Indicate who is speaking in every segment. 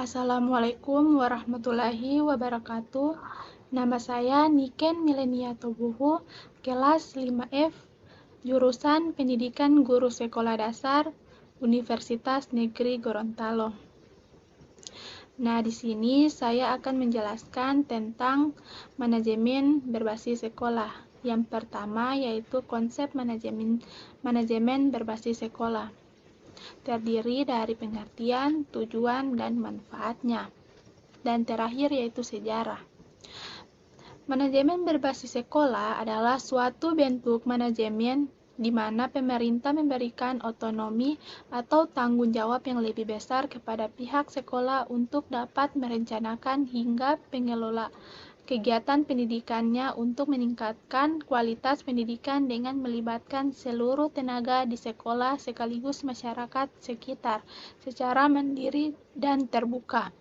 Speaker 1: Assalamualaikum warahmatullahi wabarakatuh. Nama saya Niken Milenia Tobuhu, kelas 5F, jurusan Pendidikan Guru Sekolah Dasar, Universitas Negeri Gorontalo. Nah, di sini saya akan menjelaskan tentang manajemen berbasis sekolah. Yang pertama yaitu konsep manajemen berbasis sekolah. Terdiri dari pengertian, tujuan, dan manfaatnya. Dan terakhir yaitu sejarah. Manajemen berbasis sekolah adalah suatu bentuk manajemen di mana pemerintah memberikan otonomi atau tanggung jawab yang lebih besar kepada pihak sekolah untuk dapat merencanakan hingga mengelola kegiatan pendidikannya untuk meningkatkan kualitas pendidikan dengan melibatkan seluruh tenaga di sekolah sekaligus masyarakat sekitar secara mandiri dan terbuka.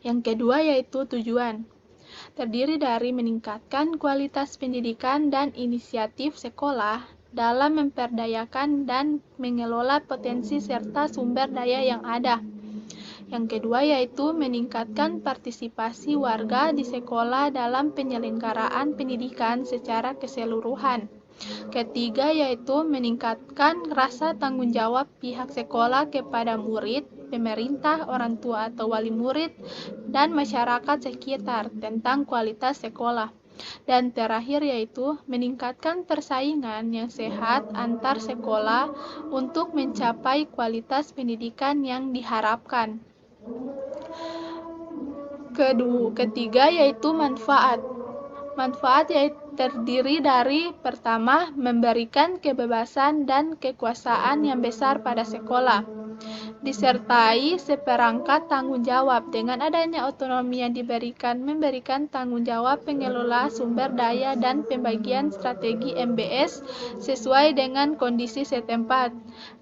Speaker 1: Yang kedua yaitu tujuan. Terdiri dari meningkatkan kualitas pendidikan dan inisiatif sekolah dalam memperdayakan dan mengelola potensi serta sumber daya yang ada. Yang kedua yaitu meningkatkan partisipasi warga di sekolah dalam penyelenggaraan pendidikan secara keseluruhan. Ketiga yaitu meningkatkan rasa tanggung jawab pihak sekolah kepada murid, pemerintah, orang tua atau wali murid, dan masyarakat sekitar tentang kualitas sekolah. Dan terakhir yaitu meningkatkan persaingan yang sehat antar sekolah untuk mencapai kualitas pendidikan yang diharapkan. Ketiga yaitu manfaat. Manfaat yaitu terdiri dari pertama, memberikan kebebasan dan kekuasaan yang besar pada sekolah, disertai seperangkat tanggung jawab. Dengan adanya otonomi yang memberikan tanggung jawab pengelola sumber daya dan pembagian strategi MBS sesuai dengan kondisi setempat.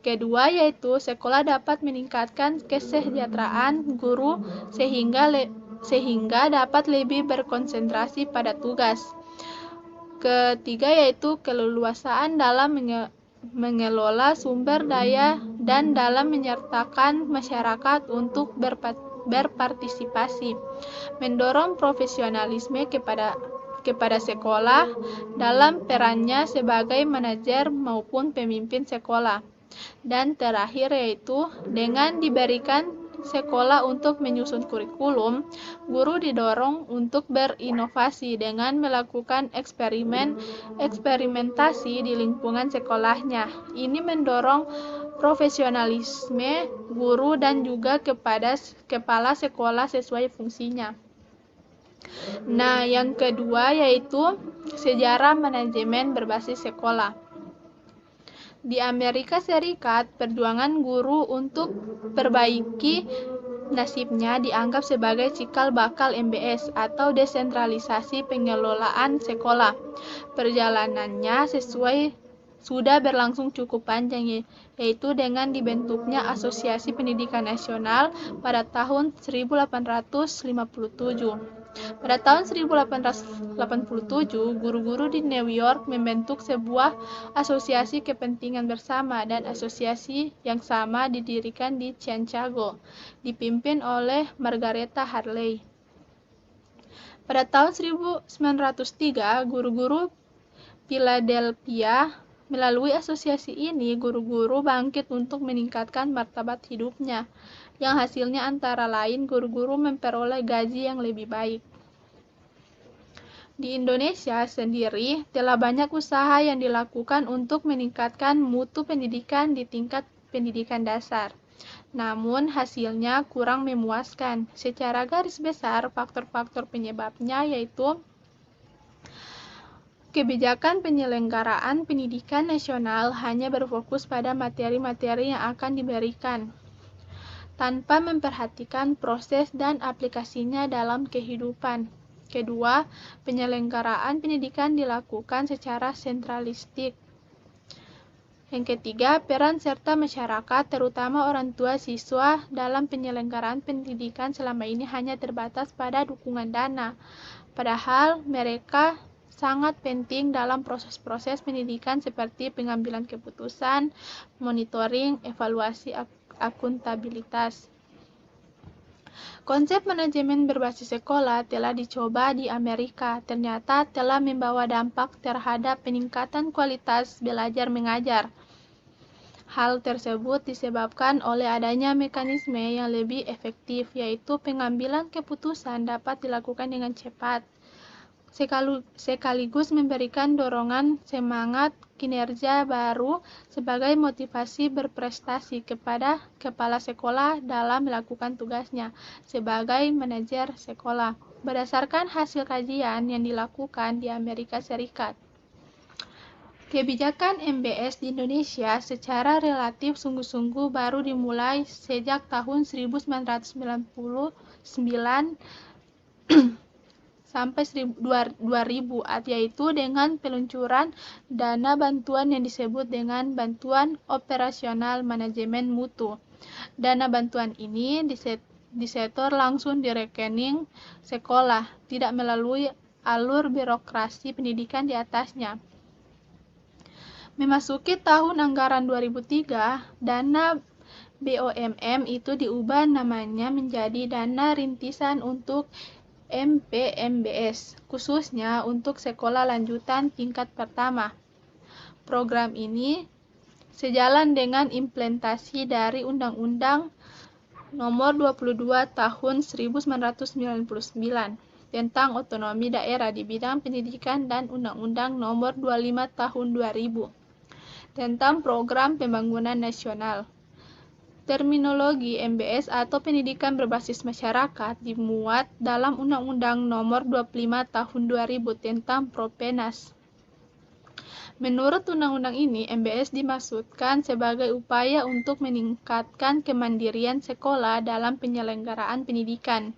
Speaker 1: Kedua yaitu sekolah dapat meningkatkan kesejahteraan guru sehingga dapat lebih berkonsentrasi pada tugas. Ketiga yaitu keleluasaan dalam mengelola sumber daya dan dalam menyertakan masyarakat untuk berpartisipasi, mendorong profesionalisme kepada sekolah dalam perannya sebagai manajer maupun pemimpin sekolah. Dan terakhir yaitu dengan diberikan sekolah untuk menyusun kurikulum, guru didorong untuk berinovasi dengan melakukan eksperimentasi di lingkungan sekolahnya. Ini mendorong profesionalisme guru dan juga kepada kepala sekolah sesuai fungsinya. Nah, yang kedua yaitu sejarah manajemen berbasis sekolah. Di Amerika Serikat, perjuangan guru untuk perbaiki nasibnya dianggap sebagai cikal bakal MBS atau desentralisasi pengelolaan sekolah. Perjalanannya sudah berlangsung cukup panjang, yaitu dengan dibentuknya Asosiasi Pendidikan Nasional pada tahun 1857. Pada tahun 1887, guru-guru di New York membentuk sebuah asosiasi kepentingan bersama dan asosiasi yang sama didirikan di Chicago, dipimpin oleh Margaretha Harley. Pada tahun 1903, guru-guru Philadelphia melalui asosiasi ini, guru-guru bangkit untuk meningkatkan martabat hidupnya, yang hasilnya antara lain guru-guru memperoleh gaji yang lebih baik. Di Indonesia sendiri, telah banyak usaha yang dilakukan untuk meningkatkan mutu pendidikan di tingkat pendidikan dasar. Namun, hasilnya kurang memuaskan. Secara garis besar, faktor-faktor penyebabnya yaitu kebijakan penyelenggaraan pendidikan nasional hanya berfokus pada materi-materi yang akan diberikan, tanpa memperhatikan proses dan aplikasinya dalam kehidupan. Kedua, penyelenggaraan pendidikan dilakukan secara sentralistik. Yang ketiga, peran serta masyarakat, terutama orang tua siswa, dalam penyelenggaraan pendidikan selama ini hanya terbatas pada dukungan dana, padahal mereka sangat penting dalam proses-proses pendidikan seperti pengambilan keputusan, monitoring, evaluasi, akuntabilitas. Konsep manajemen berbasis sekolah telah dicoba di Amerika, ternyata telah membawa dampak terhadap peningkatan kualitas belajar mengajar. Hal tersebut disebabkan oleh adanya mekanisme yang lebih efektif, yaitu pengambilan keputusan dapat dilakukan dengan cepat, sekaligus memberikan dorongan semangat kinerja baru sebagai motivasi berprestasi kepada kepala sekolah dalam melakukan tugasnya sebagai manajer sekolah, berdasarkan hasil kajian yang dilakukan di Amerika Serikat. Kebijakan MBS di Indonesia secara relatif sungguh-sungguh baru dimulai sejak tahun 1999 sampai 2000, yaitu dengan peluncuran dana bantuan yang disebut dengan Bantuan Operasional Manajemen Mutu. Dana bantuan ini disetor langsung di rekening sekolah, tidak melalui alur birokrasi pendidikan di atasnya. Memasuki tahun anggaran 2003, dana BOMM itu diubah namanya menjadi Dana Rintisan untuk MPMBS, khususnya untuk sekolah lanjutan tingkat pertama. Program ini sejalan dengan implementasi dari Undang-Undang Nomor 22 Tahun 1999 tentang otonomi daerah di bidang pendidikan dan Undang-Undang Nomor 25 Tahun 2000 tentang Program Pembangunan Nasional. Terminologi MBS atau pendidikan berbasis masyarakat dimuat dalam Undang-Undang Nomor 25 Tahun 2000 tentang Propenas. Menurut undang-undang ini, MBS dimaksudkan sebagai upaya untuk meningkatkan kemandirian sekolah dalam penyelenggaraan pendidikan.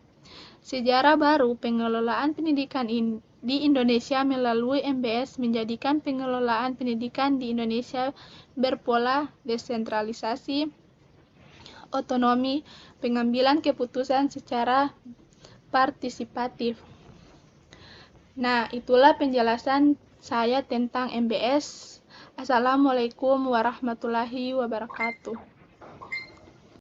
Speaker 1: Sejarah baru pengelolaan pendidikan di Indonesia melalui MBS menjadikan pengelolaan pendidikan di Indonesia berpola desentralisasi, otonomi, pengambilan keputusan secara partisipatif. Nah, itulah penjelasan saya tentang MBS. Assalamualaikum warahmatullahi wabarakatuh.